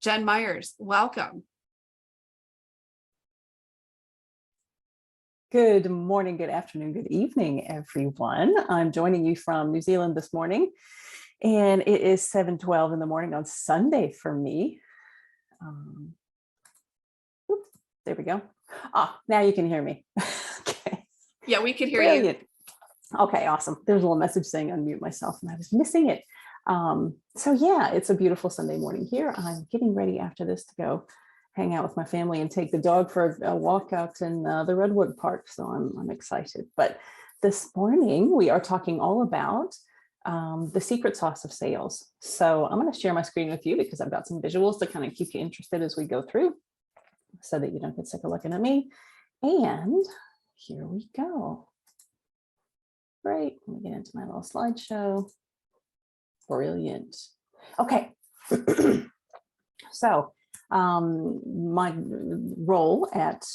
Jen Myers, welcome. Good morning, good afternoon, good evening, everyone. I'm joining you from New Zealand this morning, and it is 7:12 in the morning on Sunday for me. There we go. Now you can hear me. Okay. Yeah, we can hear Brilliant. you. Okay, awesome. There's a little message saying unmute myself, and I was missing it. So yeah, it's a beautiful Sunday morning here. I'm getting ready after this to go hang out with my family and take the dog for a walk out in the Redwood Park. So I'm excited. But this morning we are talking all about the secret sauce of sales. So I'm going to share my screen with you because I've got some visuals to kind of keep you interested as we go through so that you don't get sick of looking at me. And here we go. Great. Let me get into my little slideshow. Brilliant. Okay. So my role at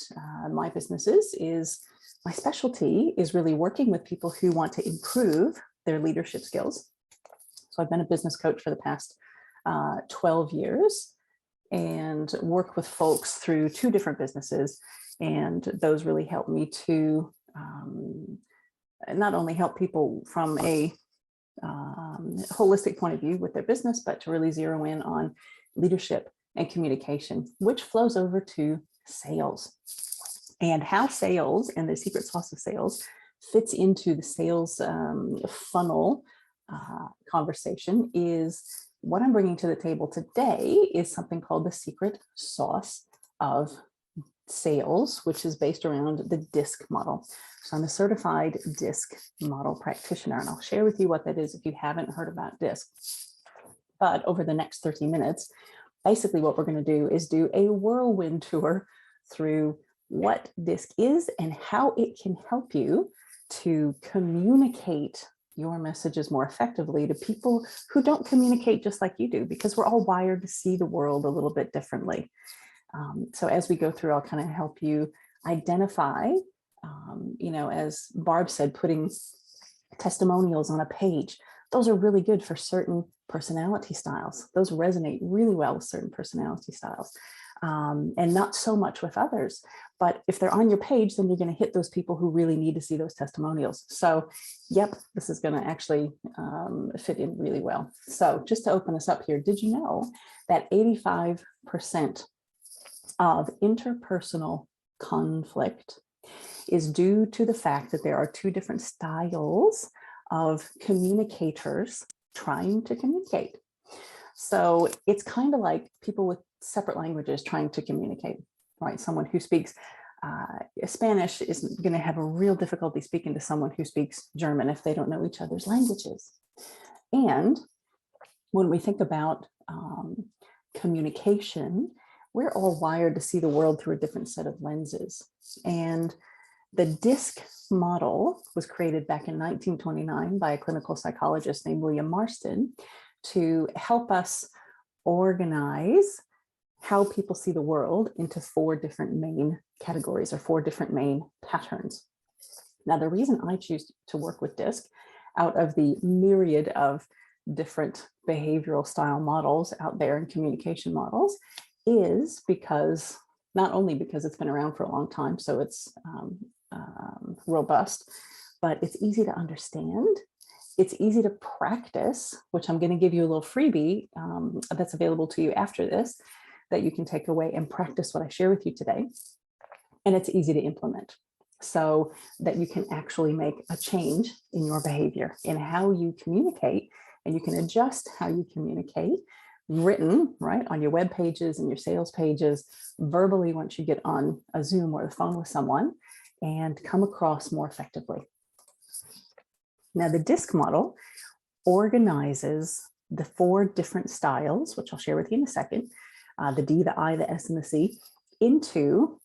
my businesses is, my specialty is really working with people who want to improve their leadership skills. So I've been a business coach for the past 12 years and work with folks through 2 different businesses. And those really help me to not only help people from a holistic point of view with their business, but to really zero in on leadership and communication, which flows over to sales. And how sales and the secret sauce of sales fits into the sales funnel conversation is what I'm bringing to the table today is something called the secret sauce of sales, which is based around the DISC model. So I'm a certified DISC model practitioner, and I'll share with you what that is if you haven't heard about DISC. But over the next 30 minutes, basically what we're going to do is do a whirlwind tour through what DISC is and how it can help you to communicate your messages more effectively to people who don't communicate just like you do, because we're all wired to see the world a little bit differently. So as we go through, I'll kind of help you identify, as Barb said, putting testimonials on a page. Those are really good for certain personality styles. Those resonate really well with certain personality styles, and not so much with others. But if they're on your page, then you're going to hit those people who really need to see those testimonials. So, yep, this is going to actually fit in really well. So just to open us up here, did you know that 85% of interpersonal conflict is due to the fact that there are 2 different styles of communicators trying to communicate? So it's kind of like people with separate languages trying to communicate, right? Someone who speaks Spanish is going to have a real difficulty speaking to someone who speaks German if they don't know each other's languages. And when we think about communication, we're all wired to see the world through a different set of lenses. And the DISC model was created back in 1929 by a clinical psychologist named William Marston to help us organize how people see the world into 4 different main categories or 4 different main patterns. Now, the reason I choose to work with DISC out of the myriad of different behavioral style models out there and communication models is because, not only because it's been around for a long time, so it's robust, but it's easy to understand. It's easy to practice, which I'm going to give you a little freebie that's available to you after this, that you can take away and practice what I share with you today. And it's easy to implement so that you can actually make a change in your behavior, in how you communicate, and you can adjust how you communicate, written, right, on your web pages and your sales pages, verbally once you get on a Zoom or the phone with someone, and come across more effectively. Now, the DISC model organizes the 4 different styles, which I'll share with you in a second, the D, the I, the S, and the C, into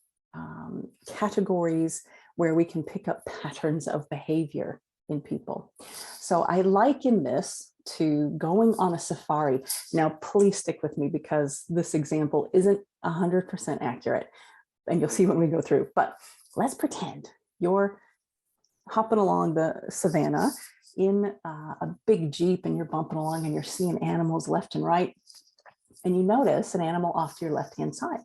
categories where we can pick up patterns of behavior in people. So I liken this to going on a safari. Now, please stick with me because this example isn't 100% accurate, and you'll see when we go through. But let's pretend you're hopping along the savannah in a big Jeep and you're bumping along and you're seeing animals left and right. and you notice an animal off to your left-hand side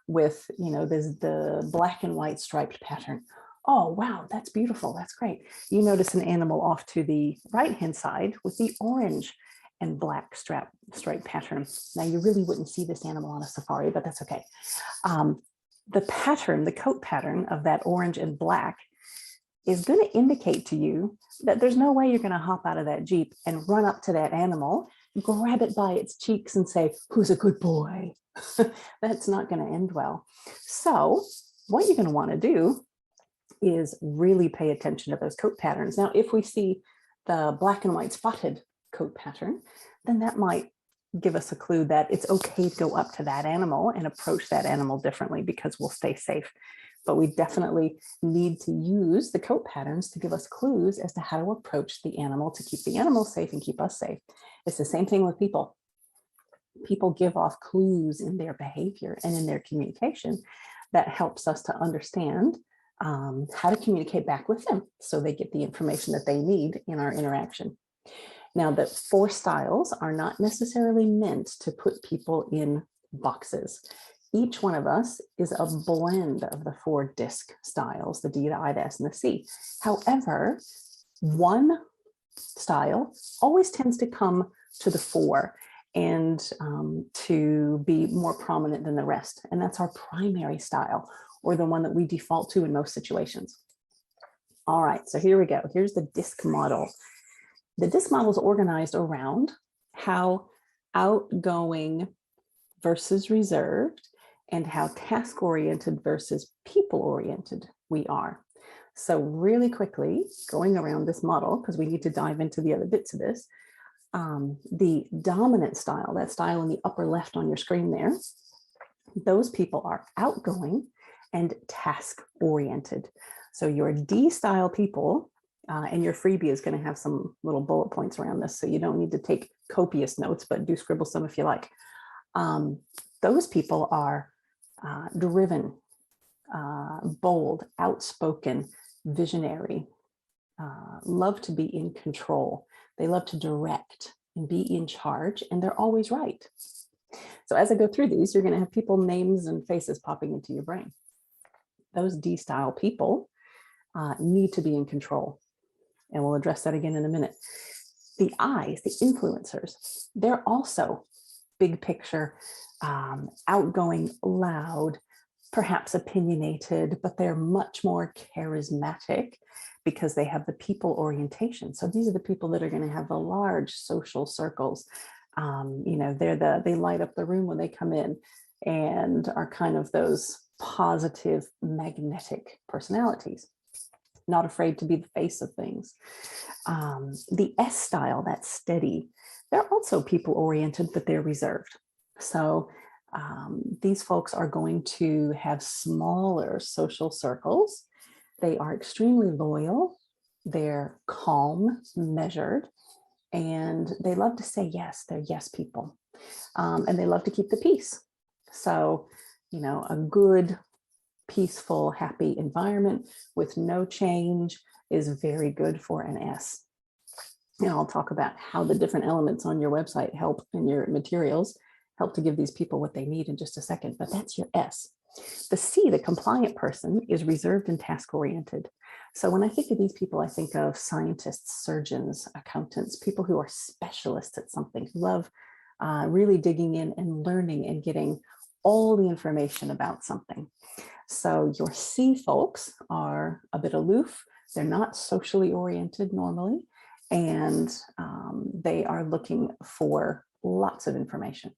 with, there's the black and white striped pattern. Oh, wow, that's beautiful. That's great. You notice an animal off to the right-hand side with the orange and black stripe pattern. Now, you really wouldn't see this animal on a safari, but that's okay. The pattern, the coat pattern of that orange and black is going to indicate to you that there's no way you're going to hop out of that Jeep and run up to that animal, grab it by its cheeks and say, "Who's a good boy?" That's not going to end well. So what you're going to want to do is really pay attention to those coat patterns. Now, if we see the black and white spotted coat pattern, then that might give us a clue that it's okay to go up to that animal and approach that animal differently because we'll stay safe. But we definitely need to use the coat patterns to give us clues as to how to approach the animal to keep the animal safe and keep us safe. It's the same thing with people. People give off clues in their behavior and in their communication that helps us to understand how to communicate back with them so they get the information that they need in our interaction. Now, the 4 styles are not necessarily meant to put people in boxes. Each one of us is a blend of the 4 DISC styles, the D, the I, the S, and the C. However, one style always tends to come to the fore and to be more prominent than the rest. And that's our primary style, or the one that we default to in most situations. All right, so here we go. Here's the DISC model. The DISC model is organized around how outgoing versus reserved and how task-oriented versus people-oriented we are. So really quickly, going around this model, because we need to dive into the other bits of this, the dominant style, that style in the upper left on your screen there, those people are outgoing and task-oriented. So your D-style people, and your freebie is going to have some little bullet points around this, so you don't need to take copious notes, but do scribble some if you like. Those people are driven, bold, outspoken, visionary, love to be in control. They love to direct and be in charge, and they're always right. So as I go through these, you're going to have people, names, and faces popping into your brain. Those D-style people need to be in control. And we'll address that again in a minute. The I's, the influencers, they're also big picture, outgoing, loud, perhaps opinionated, but they're much more charismatic because they have the people orientation. So these are the people that are going to have the large social circles. They light up the room when they come in and are kind of those positive, magnetic personalities. Not afraid to be the face of things. The S style, that's steady. They're also people oriented, but they're reserved. So these folks are going to have smaller social circles. They are extremely loyal. They're calm, measured, and they love to say yes. They're yes people. And they love to keep the peace. So, a good, peaceful, happy environment with no change is very good for an S. And I'll talk about how the different elements on your website help in your materials, help to give these people what they need in just a second, but that's your S. The C, the compliant person, is reserved and task-oriented. So when I think of these people, I think of scientists, surgeons, accountants, people who are specialists at something, who love really digging in and learning and getting all the information about something. So your C folks are a bit aloof. They're not socially oriented normally, and they are looking for lots of information.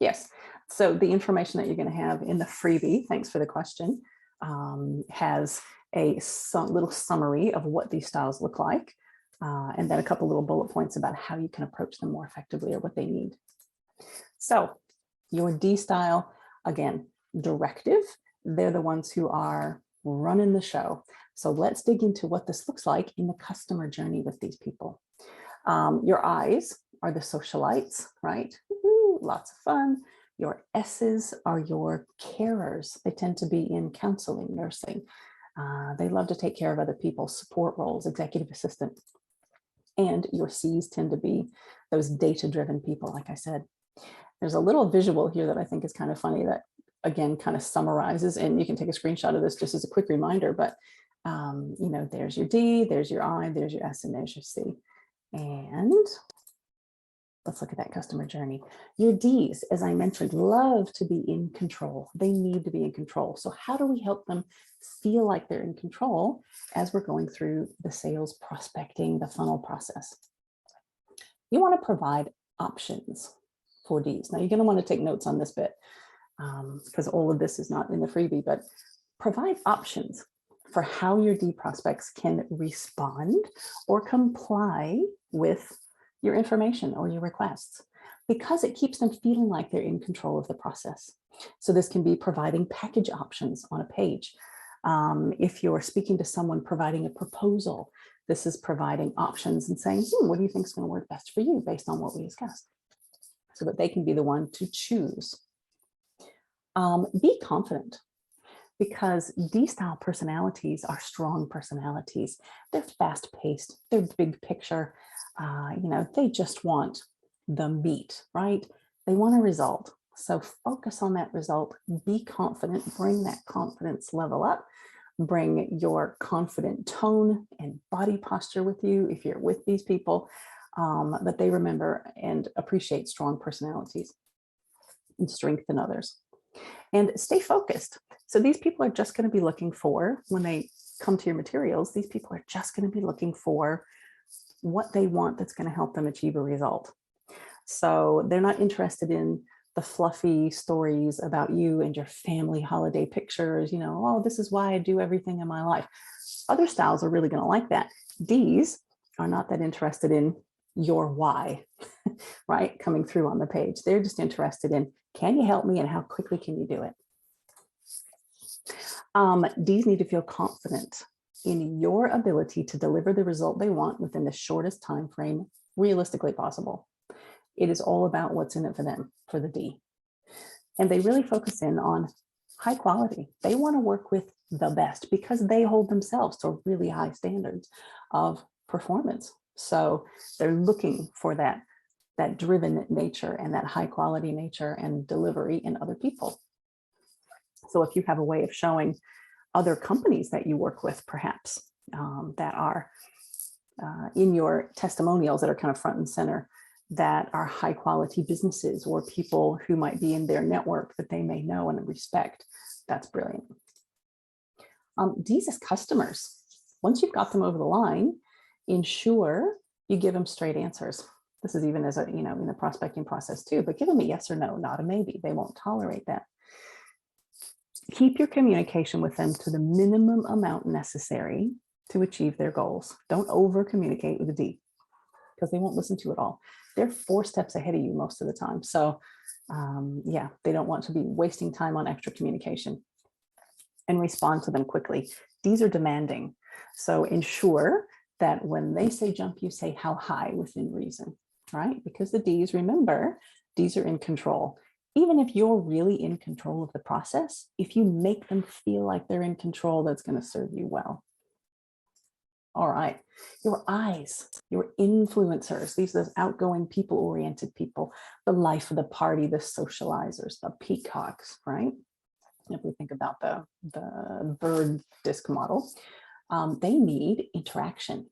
Yes, so the information that you're going to have in the freebie, thanks for the question, has a little summary of what these styles look like, and then a couple little bullet points about how you can approach them more effectively or what they need. So your D style, again, directive. They're the ones who are running the show. So let's dig into what this looks like in the customer journey with these people. Your I's are the socialites, right? Lots of fun. Your S's are your carers. They tend to be in counseling, nursing. They love to take care of other people, support roles, executive assistant. And your C's tend to be those data-driven people, like I said. There's a little visual here that I think is kind of funny that, again, kind of summarizes, and you can take a screenshot of this just as a quick reminder, but you know, there's your D, there's your I, there's your S, and there's your C. And let's look at that customer journey. Your Ds, as I mentioned, love to be in control. They need to be in control. So how do we help them feel like they're in control as we're going through the sales prospecting, the funnel process? You want to provide options for Ds. Now you're going to want to take notes on this bit because all of this is not in the freebie, but provide options for how your D prospects can respond or comply with your information or your requests, because it keeps them feeling like they're in control of the process. So this can be providing package options on a page. If you're speaking to someone providing a proposal, this is providing options and saying, what do you think is going to work best for you based on what we discussed, so that they can be the one to choose. Be confident, because D-style personalities are strong personalities. They're fast-paced, they're big picture. You know, they just want the meat, right? They want a result. So focus on that result, be confident, bring that confidence level up, bring your confident tone and body posture with you if you're with these people, that they remember and appreciate strong personalities and strengthen others. And stay focused. So these people are just going to be looking for, when they come to your materials, these people are just going to be looking for what they want that's going to help them achieve a result. So they're not interested in the fluffy stories about you and your family holiday pictures, you know, oh, this is why I do everything in my life. Other styles are really going to like that. Ds are not that interested in your why, right? Coming through on the page. They're just interested in, can you help me and how quickly can you do it? Ds need to feel confident in your ability to deliver the result they want within the shortest time frame realistically possible. It is all about what's in it for them, for the D. And they really focus in on high quality. They want to work with the best because they hold themselves to really high standards of performance. So they're looking for that driven nature and that high quality nature and delivery in other people. So if you have a way of showing other companies that you work with, perhaps, that are in your testimonials that are kind of front and center, that are high quality businesses or people who might be in their network that they may know and respect, that's brilliant. Ds as customers. Once you've got them over the line, ensure you give them straight answers. This is even as a, you know, in the prospecting process too, but give them a yes or no, not a maybe. They won't tolerate that. Keep your communication with them to the minimum amount necessary to achieve their goals. Don't over communicate with a D, because they won't listen to it all. They're 4 steps ahead of you most of the time. So yeah, they don't want to be wasting time on extra communication, and respond to them quickly. Ds are demanding. So ensure that when they say jump, you say how high within reason, right? Because the Ds, remember, Ds are in control. Even if you're really in control of the process, if you make them feel like they're in control, that's going to serve you well. All right, your Is, your influencers, these are those outgoing, people-oriented people, the life of the party, the socializers, the peacocks, right? If we think about the bird disc model, they need interaction,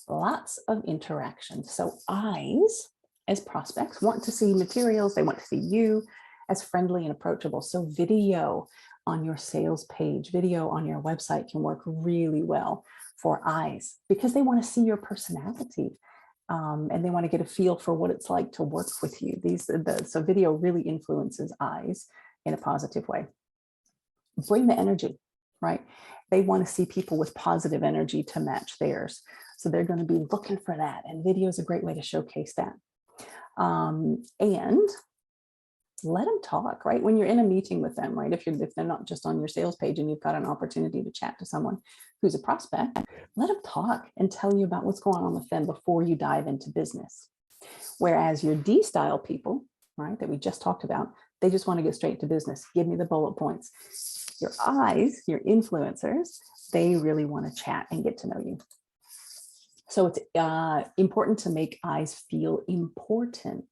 lots of interaction. So Is, as prospects, want to see materials, they want to see you as friendly and approachable. So video on your sales page, video on your website can work really well for Is, because they want to see your personality, and they want to get a feel for what it's like to work with you. So video really influences Is in a positive way. Bring the energy, right? They want to see people with positive energy to match theirs. So they're going to be looking for that. And video is a great way to showcase that. And let them talk, right? When you're in a meeting with them, right? If they're not just on your sales page and you've got an opportunity to chat to someone who's a prospect, let them talk and tell you about what's going on with them before you dive into business. Whereas your D-style people, right, that we just talked about, they just want to get straight to business. Give me the bullet points. Your Is, your influencers, they really want to chat and get to know you. So it's important to make eyes feel important.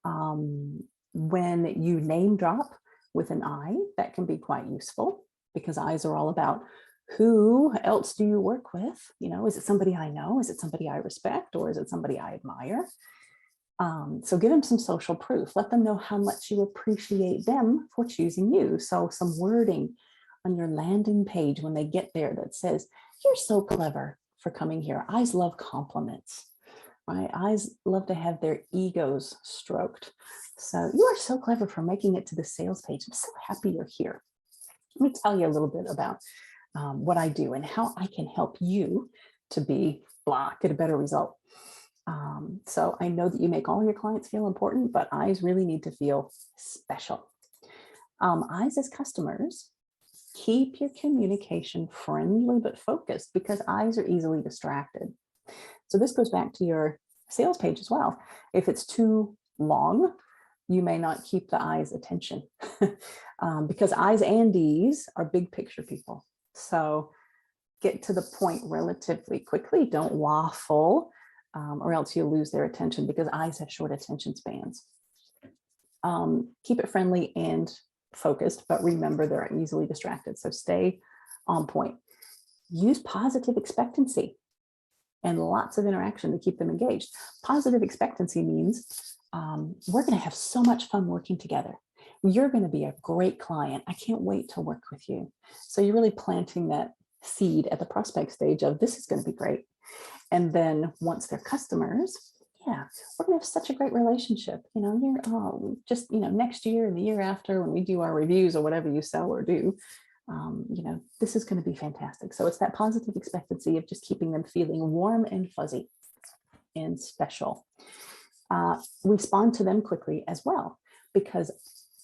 When you name drop with an I, that can be quite useful because eyes are all about who else do you work with? You know, is it somebody I know? Is it somebody I respect? Or is it somebody I admire? So give them some social proof. Let them know how much you appreciate them for choosing you. So some wording on your landing page when they get there that says, "You're so clever for coming here." Eyes love compliments, right? Eyes love to have their egos stroked. So "You are so clever for making it to the sales page. I'm so happy you're here. Let me tell you a little bit about what I do and how I can help you to be blah, get a better result." So I know that you make all your clients feel important, but eyes really need to feel special. Eyes as customers, keep your communication friendly but focused because eyes are easily distracted. So this goes back to your sales page as well. If it's too long, you may not keep the eyes' attention because eyes and D's are big picture people. So get to the point relatively quickly. Don't waffle, or else you'll lose their attention because eyes have short attention spans. Keep it friendly and focused, but remember they're easily distracted. So stay on point. Use positive expectancy and lots of interaction to keep them engaged. Positive expectancy means we're going to have so much fun working together. You're going to be a great client. I can't wait to work with you. So you're really planting that seed at the prospect stage of this is going to be great. And then once they're customers, yeah, we're going to have such a great relationship. You know, you're just, you know, next year and the year after when we do our reviews or whatever you sell or do, you know, this is going to be fantastic. So it's that positive expectancy of just keeping them feeling warm and fuzzy and special. Respond to them quickly as well, because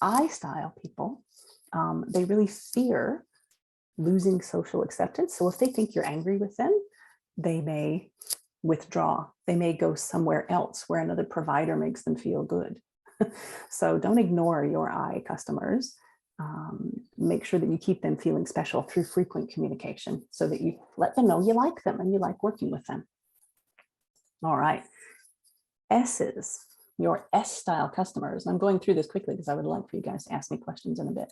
I style people, they really fear losing social acceptance. So if they think you're angry with them, they may withdraw. They may go somewhere else where another provider makes them feel good. So don't ignore your I customers. Make sure that you keep them feeling special through frequent communication so that you let them know you like them and you like working with them. All right. S's, your S style customers. And I'm going through this quickly because I would like for you guys to ask me questions in a bit.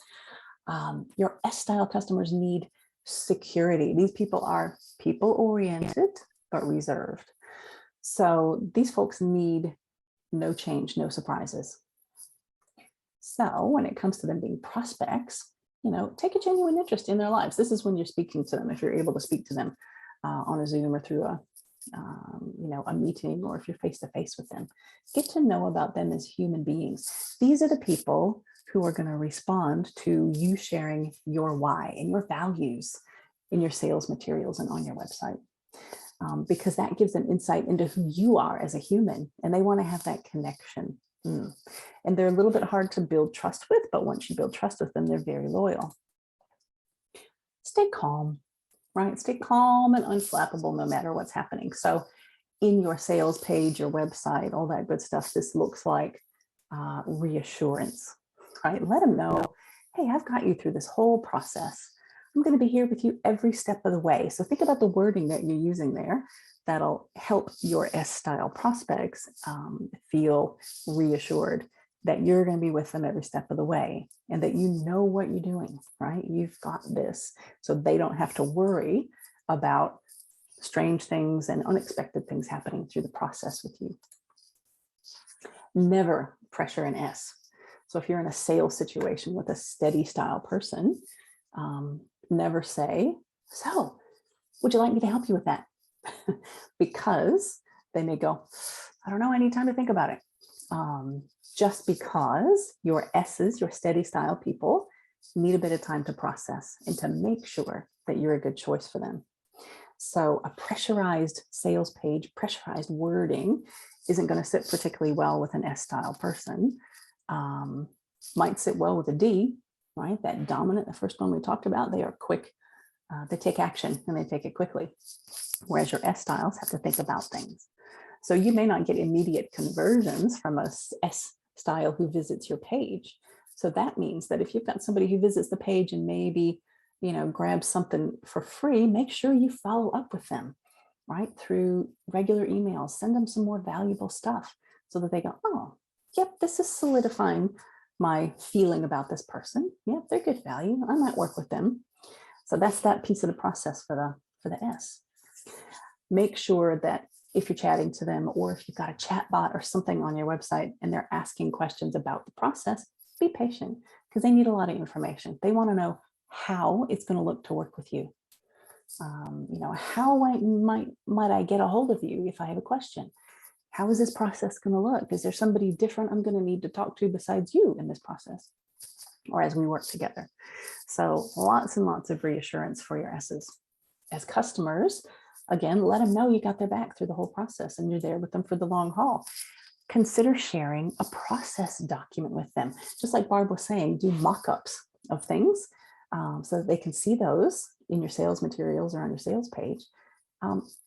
Your S style customers need security. These people are people oriented, but reserved. So these folks need no change, no surprises. So when it comes to them being prospects, you know, take a genuine interest in their lives. This is when you're speaking to them. If you're able to speak to them on a Zoom or through a, you know, a meeting, or if you're face to face with them, get to know about them as human beings. These are the people who are going to respond to you sharing your why and your values in your sales materials and on your website, because that gives them insight into who you are as a human, and they want to have that connection. And they're a little bit hard to build trust with, but once you build trust with them, they're very loyal. Stay calm, right? Stay calm and unflappable no matter what's happening. So in your sales page, your website, all that good stuff, this looks like reassurance, right? Let them know, hey, I've got you through this whole process. I'm going to be here with you every step of the way. So think about the wording that you're using there. That'll help your S-style prospects feel reassured that you're going to be with them every step of the way and that you know what you're doing, right? You've got this. So they don't have to worry about strange things and unexpected things happening through the process with you. Never pressure an S. So if you're in a sales situation with a steady style person, never say, so would you like me to help you with that? Because they may go, I don't know, I need time to think about it. Just because your S's, your steady style people, need a bit of time to process and to make sure that you're a good choice for them. So a pressurized sales page, pressurized wording isn't going to sit particularly well with an S-style person. Might sit well with a D, right? That dominant, the first one we talked about, they are quick. They take action and they take it quickly. Whereas your S styles have to think about things. So you may not get immediate conversions from a S style who visits your page. So that means that if you've got somebody who visits the page and maybe, you know, grabs something for free, make sure you follow up with them. right? Through regular emails, send them some more valuable stuff so that they go, oh, yep, this is solidifying my feeling about this person. Yep, they're good value. I might work with them. So that's that piece of the process for the S. Make sure that if you're chatting to them, or if you've got a chat bot or something on your website and they're asking questions about the process, be patient, because they need a lot of information. They want to know how it's going to look to work with you. How might I get a hold of you if I have a question? How is this process going to look? Is there somebody different I'm going to need to talk to besides you in this process, or as we work together? So lots and lots of reassurance for your S's. As customers, again, let them know you got their back through the whole process and you're there with them for the long haul. Consider sharing a process document with them. Just like Barb was saying, do mock-ups of things so that they can see those in your sales materials or on your sales page.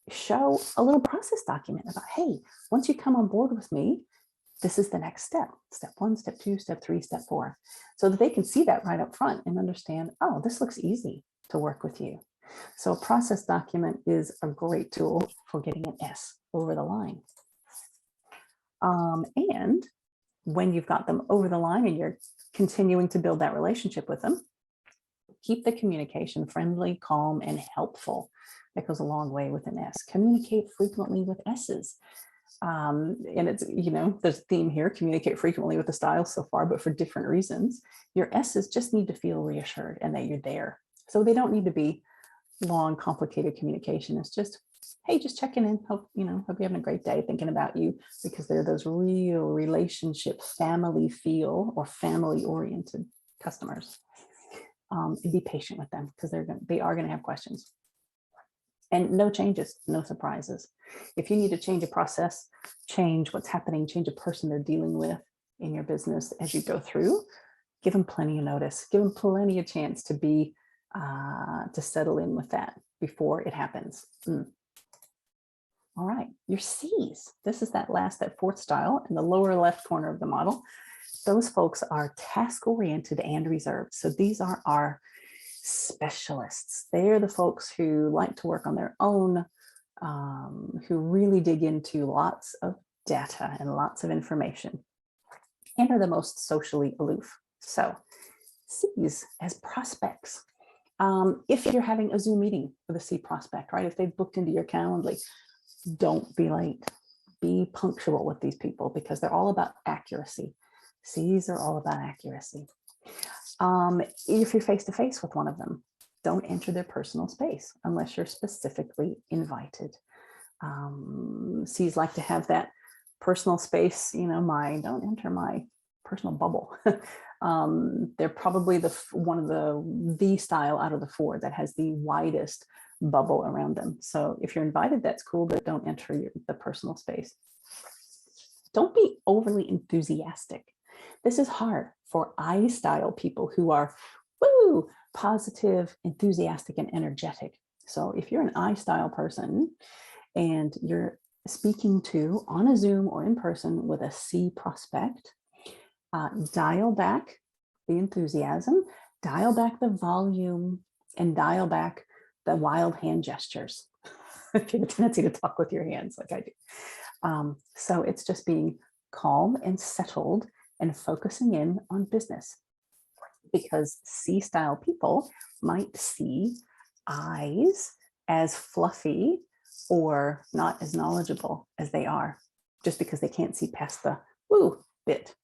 Show a little process document about, hey, once you come on board with me, this is the next step. Step 1, step 2, step 3, step 4. So that they can see that right up front and understand, oh, this looks easy to work with you. So a process document is a great tool for getting an S over the line. And when you've got them over the line and you're continuing to build that relationship with them, keep the communication friendly, calm, and helpful. That goes a long way with an S. Communicate frequently with S's. And it's, there's a theme here, communicate frequently with the styles so far, but for different reasons. Your S's just need to feel reassured and that you're there. So they don't need to be long, complicated communication. It's just, hey, just checking in. Hope you're having a great day, thinking about you, because they're those real relationship, family feel or family oriented customers. And be patient with them, because they are going to have questions. And no changes, no surprises. If you need to change a process, change what's happening, change a person they're dealing with in your business as you go through, give them plenty of notice, give them plenty of chance to be, to settle in with that before it happens. All right, your C's. This is that fourth style in the lower left corner of the model. Those folks are task-oriented and reserved. So these are our specialists. They're the folks who like to work on their own, who really dig into lots of data and lots of information, and are the most socially aloof. So C's as prospects. If you're having a Zoom meeting with a C prospect, right? If they've booked into your Calendly, don't be late. Be punctual with these people, because they're all about accuracy. C's are all about accuracy. If you're face-to-face with one of them, don't enter their personal space unless you're specifically invited. C's like to have that personal space, don't enter my personal bubble. They're probably one of the style out of the 4 that has the widest bubble around them. So if you're invited, that's cool, but don't enter the personal space. Don't be overly enthusiastic. This is hard for I style people who are positive, enthusiastic, and energetic. So if you're an I style person and you're speaking to on a Zoom or in person with a C prospect, dial back the enthusiasm, dial back the volume, and dial back the wild hand gestures. If you have a tendency to talk with your hands like I do. So it's just being calm and settled and focusing in on business, because C-style people might see I's as fluffy or not as knowledgeable as they are, just because they can't see past the woo bit.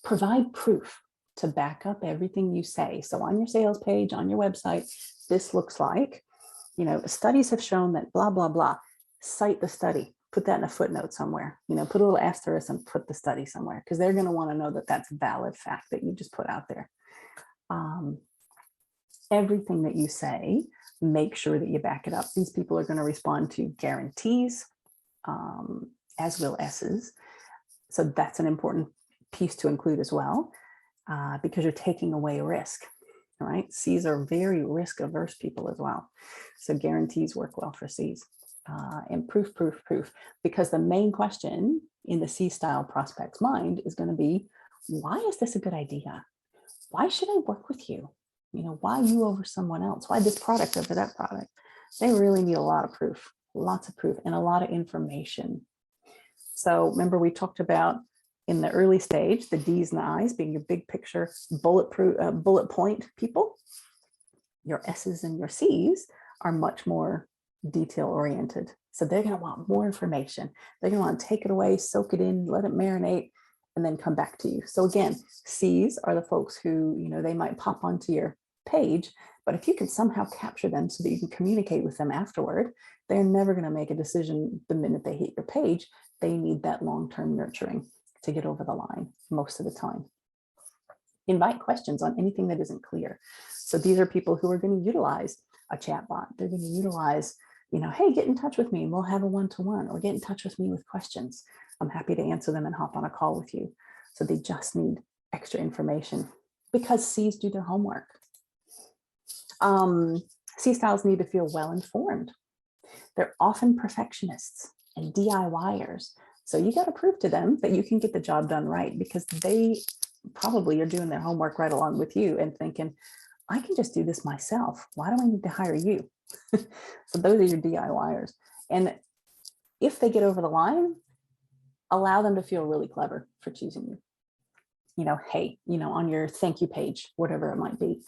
Provide proof to back up everything you say. So on your sales page, on your website, this looks like, studies have shown that blah, blah, blah. Cite the study. Put that in a footnote somewhere, put a little asterisk and put the study somewhere, because they're going to want to know that that's a valid fact that you just put out there. Everything that you say, make sure that you back it up. These people are going to respond to guarantees, as will S's. So that's an important piece to include as well, because you're taking away risk. All right. C's are very risk averse people as well. So guarantees work well for C's. And proof, because the main question in the C-style prospect's mind is going to be, why is this a good idea? Why should I work with you? Why you over someone else? Why this product over that product? they really need a lot of proof, lots of proof and a lot of information. So remember we talked about in the early stage, the D's and the I's being your big picture bullet point people. Your S's and your C's are much more detail oriented. So they're going to want more information. They're going to want to take it away, soak it in, let it marinate, and then come back to you. So again, C's are the folks who, you know, they might pop onto your page, but if you can somehow capture them so that you can communicate with them afterward, they're never going to make a decision the minute they hit your page. They need that long-term nurturing to get over the line most of the time. Invite questions on anything that isn't clear. So these are people who are going to utilize a chat bot. They're going to utilize, you know, hey, get in touch with me and we'll have a one-to-one, or get in touch with me with questions. I'm happy to answer them and hop on a call with you. So they just need extra information because C's do their homework. C styles need to feel well informed. They're often perfectionists and DIYers. So you got to prove to them that you can get the job done right, because they probably are doing their homework right along with you and thinking, I can just do this myself. Why do I need to hire you? So those are your DIYers. And if they get over the line, allow them to feel really clever for choosing you. You know, hey, you know, on your thank you page, whatever it might be,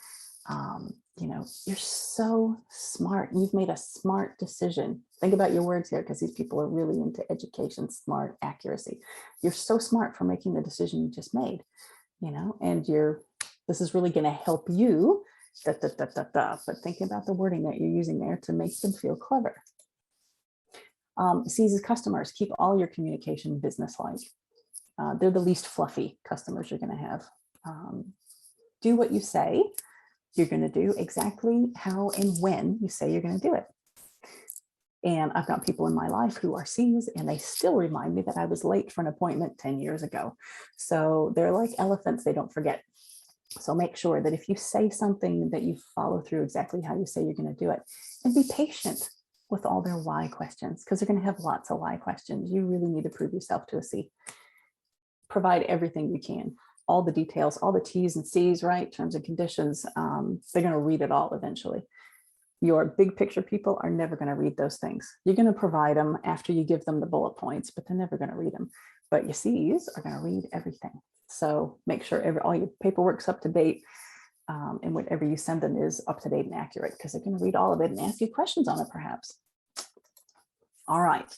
you know, you're so smart. You've made a smart decision. Think about your words here, because these people are really into education, smart, accuracy. You're so smart for making the decision you just made, you know, and this is really going to help you, but think about the wording that you're using there to make them feel clever. C's as customers, keep all your communication business-like. They're the least fluffy customers you're going to have. Do what you say you're going to do, exactly how and when you say you're going to do it. And I've got people in my life who are C's, and they still remind me that I was late for an appointment 10 years ago. So they're like elephants, they don't forget. So make sure that if you say something, that you follow through exactly how you say you're going to do it, and be patient with all their why questions, because they're going to have lots of why questions. You really need to prove yourself to a C. Provide everything you can, all the details, all the T's and C's, right? Terms and conditions. They're going to read it all eventually. Your big picture people are never going to read those things. You're going to provide them after you give them the bullet points, but they're never going to read them. But your C's are going to read everything. So make sure all your paperwork's up to date, and whatever you send them is up to date and accurate, because they're going to read all of it and ask you questions on it perhaps. All right.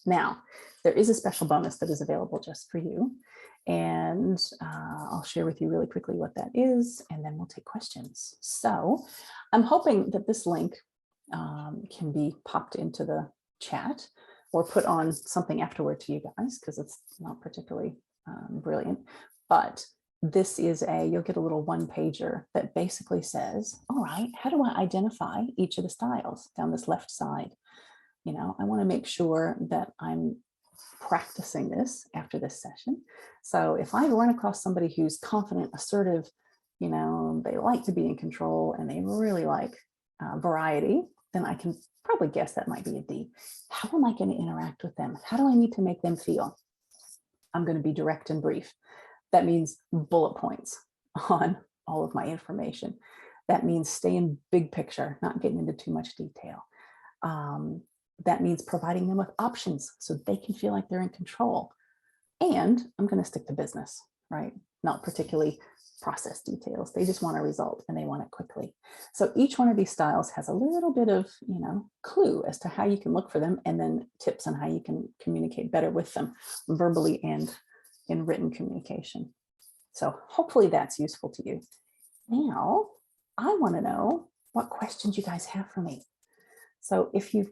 Now, there is a special bonus that is available just for you. And I'll share with you really quickly what that is, and then we'll take questions. So I'm hoping that this link can be popped into the chat or put on something afterward to you guys, because it's not particularly brilliant. But this is you'll get a little one pager that basically says, all right, how do I identify each of the styles down this left side? You know, I want to make sure that I'm practicing this after this session. So if I run across somebody who's confident, assertive, you know, they like to be in control and they really like variety, then I can probably guess that might be a D. How am I going to interact with them? How do I need to make them feel? I'm going to be direct and brief. That means bullet points on all of my information. That means staying big picture, not getting into too much detail. That means providing them with options so they can feel like they're in control. And I'm going to stick to business, right? Not particularly process details. They just want a result and they want it quickly. So each one of these styles has a little bit of, you know, clue as to how you can look for them, and then tips on how you can communicate better with them verbally and in written communication. So hopefully that's useful to you. Now, I want to know what questions you guys have for me. So if you've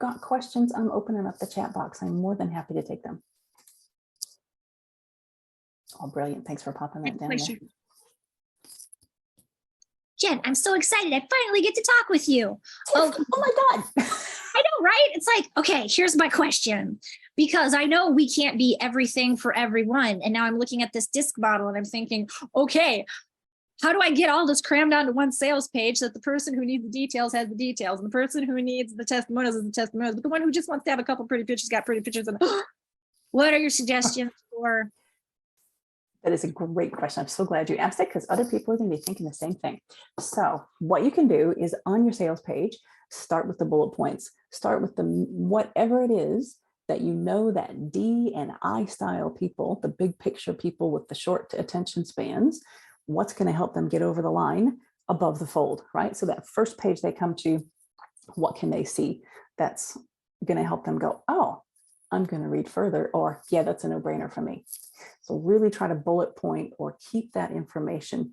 got questions, I'm opening up the chat box. I'm more than happy to take them. Oh, brilliant. Thanks for popping that down there. Jen, I'm so excited. I finally get to talk with you. Oh my God. I know, right? It's like, okay, here's my question, because I know we can't be everything for everyone. And now I'm looking at this disc model and I'm thinking, okay, how do I get all this crammed onto one sales page so that the person who needs the details has the details, and the person who needs the testimonials has the testimonials, but the one who just wants to have a couple pretty pictures got pretty pictures. And what are your suggestions for That is a great question. I'm so glad you asked it because other people are going to be thinking the same thing. So what you can do is on your sales page, start with the bullet points, start with the whatever it is that you know that D and I style people, the big picture people with the short attention spans, what's going to help them get over the line above the fold, right? So that first page they come to, what can they see that's going to help them go, oh, I'm going to read further, or yeah, that's a no-brainer for me. So really try to bullet point or keep that information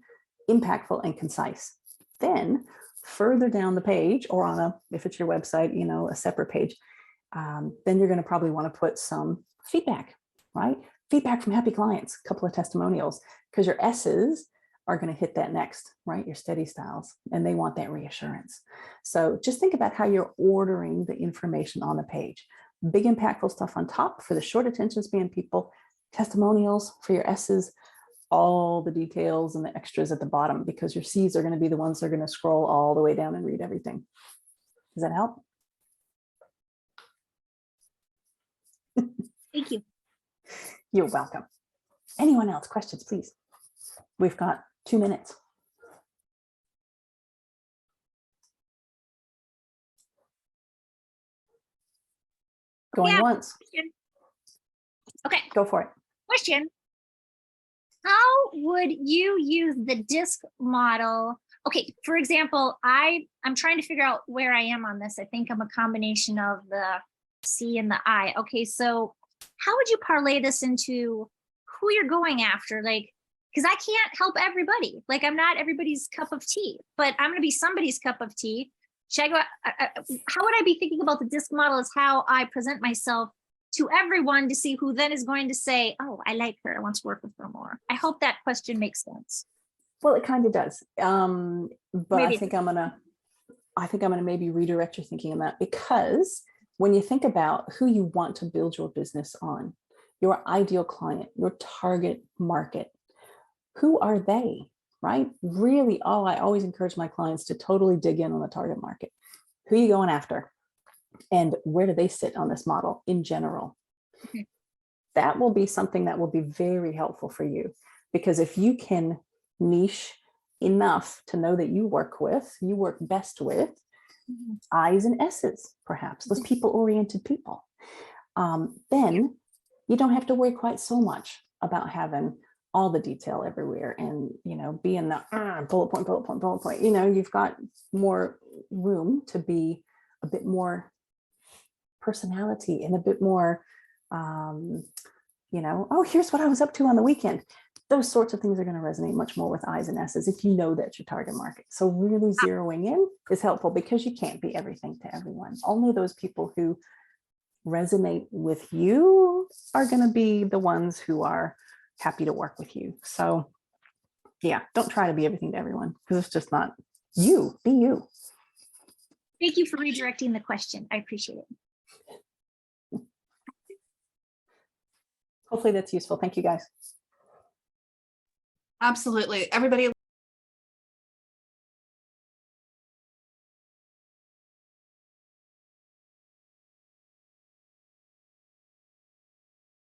impactful and concise. Then further down the page, or on a, if it's your website, you know, a separate page, then you're going to probably want to put some feedback, right? Feedback from happy clients, a couple of testimonials, because your S's are going to hit that next, right? Your steady styles, and they want that reassurance. So just think about how you're ordering the information on the page. Big impactful stuff on top for the short attention span people, testimonials for your S's, all the details and the extras at the bottom, because your C's are going to be the ones that are going to scroll all the way down and read everything. Does that help? Thank you. You're welcome. Anyone else? Questions, please. We've got 2 minutes. Going once. Okay. Go for it. Question. How would you use the disc model? Okay, for example, I'm trying to figure out where I am on this. I think I'm a combination of the C and the I. Okay, so how would you parlay this into who you're going after? Like, because I can't help everybody. Like, I'm not everybody's cup of tea, but I'm going to be somebody's cup of tea. Should I go, how would I be thinking about the disc model as how I present myself to everyone to see who then is going to say, oh, I like her, I want to work with her more? I hope that question makes sense. Well, it kind of does. But Maybe I think I'm gonna maybe redirect your thinking on that, because when you think about who you want to build your business on, your ideal client, your target market, who are they, right? Really, I always encourage my clients to totally dig in on the target market. Who are you going after? And where do they sit on this model in general? Okay. That will be something that will be very helpful for you, because if you can niche enough to know that you work best with I's and S's, perhaps those people-oriented people, then you don't have to worry quite so much about having all the detail everywhere and, you know, be in the bullet point. You know, you've got more room to be a bit more personality and a bit more, you know, oh, here's what I was up to on the weekend. Those sorts of things are going to resonate much more with I's and S's if you know that's your target market. So really zeroing in is helpful, because you can't be everything to everyone. Only those people who resonate with you are going to be the ones who are happy to work with you. So yeah, don't try to be everything to everyone, because it's just not you. Be you. Thank you for redirecting the question. I appreciate it. Hopefully that's useful. Thank you, guys. Absolutely. Everybody